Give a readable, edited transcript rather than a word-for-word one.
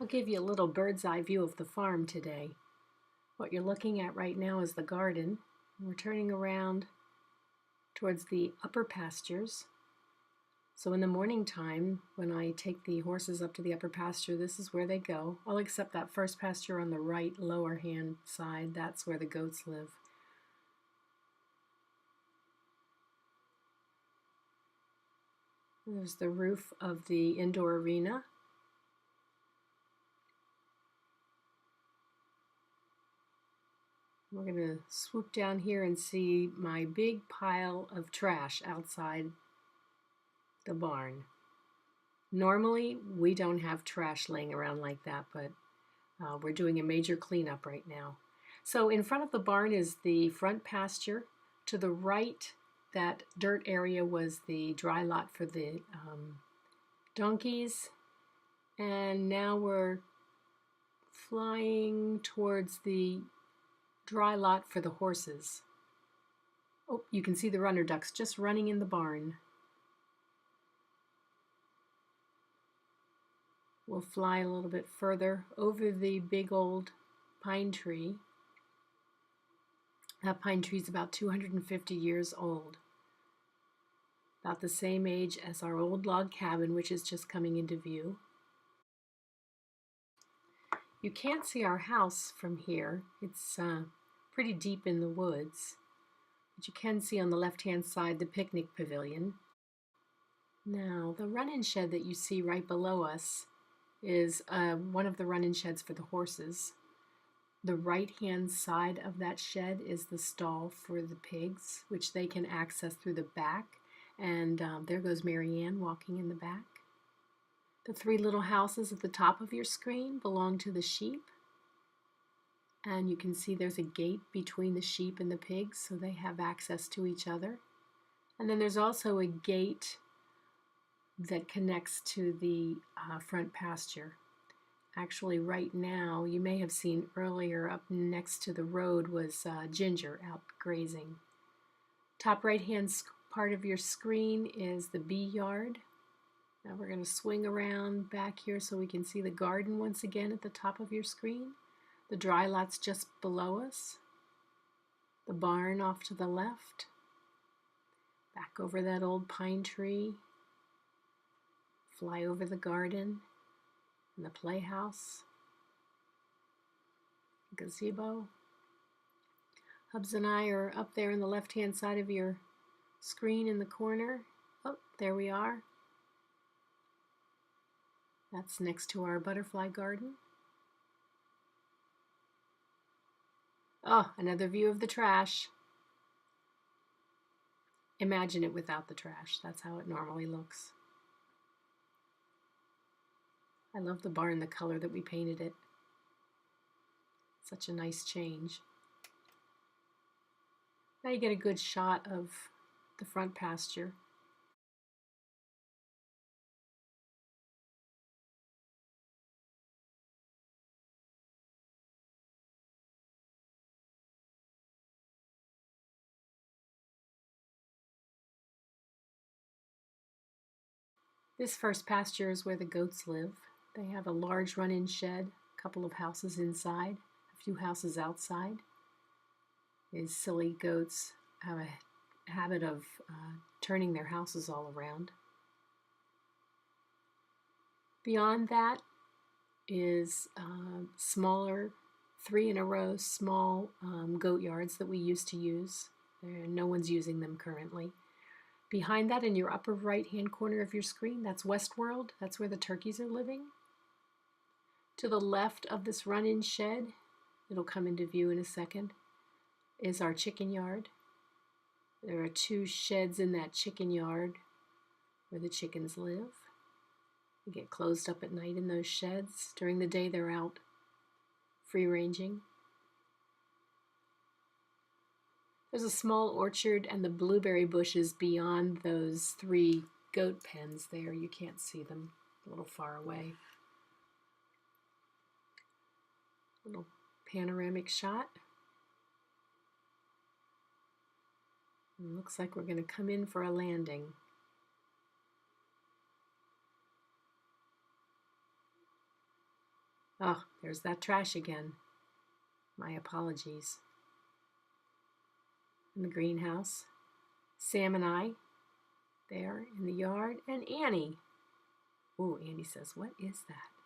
I'll give you a little bird's eye view of the farm today. What you're looking at right now is the garden. We're turning around towards the upper pastures. So in the morning time, when I take the horses up to the upper pasture, this is where they go. All except that first pasture on the right lower hand side, that's where the goats live. There's the roof of the indoor arena. We're going to swoop down here and see my big pile of trash outside the barn. Normally, we don't have trash laying around like that, but we're doing a major cleanup right now. So in front of the barn is the front pasture. To the right, that dirt area was the dry lot for the donkeys. And now we're flying towards the dry lot for the horses. Oh, you can see the runner ducks just running in the barn. We'll fly a little bit further over the big old pine tree. That pine tree is about 250 years old, about the same age as our old log cabin, which is just coming into view. You can't see our house from here. It's pretty deep in the woods, but you can see on the left-hand side the picnic pavilion. Now, the run-in shed that you see right below us is one of the run-in sheds for the horses. The right-hand side of that shed is the stall for the pigs, which they can access through the back. And there goes Marianne walking in the back. The three little houses at the top of your screen belong to the sheep. And you can see there's a gate between the sheep and the pigs, so they have access to each other. And then there's also a gate that connects to the front pasture. Actually, right now, you may have seen earlier up next to the road was Ginger out grazing. Top right-hand part of your screen is the bee yard. Now we're going to swing around back here so we can see the garden once again at the top of your screen. The dry lot's just below us. The barn off to the left. Back over that old pine tree. Fly over the garden and the playhouse. Gazebo. Hubs and I are up there in the left-hand side of your screen in the corner. Oh, there we are. That's next to our butterfly garden. Oh, another view of the trash. Imagine it without the trash. That's how it normally looks. I love the barn, the color that we painted it. Such a nice change. Now you get a good shot of the front pasture. This first pasture is where the goats live. They have a large run-in shed, a couple of houses inside, a few houses outside. These silly goats have a habit of turning their houses all around. Beyond that is smaller, 3 in a row, small goat yards that we used to use. No one's using them currently. Behind that, in your upper right-hand corner of your screen, that's Westworld. That's where the turkeys are living. To the left of this run-in shed, it'll come into view in a second, is our chicken yard. There are 2 sheds in that chicken yard where the chickens live. They get closed up at night in those sheds. During the day, they're out free-ranging. There's a small orchard and the blueberry bushes beyond those 3 goat pens there. You can't see them, a little far away. Little panoramic shot. It looks like we're going to come in for a landing. Oh, there's that trash again. My apologies. In the greenhouse, Sam and I, there in the yard, and Annie. Ooh, Annie says, what is that?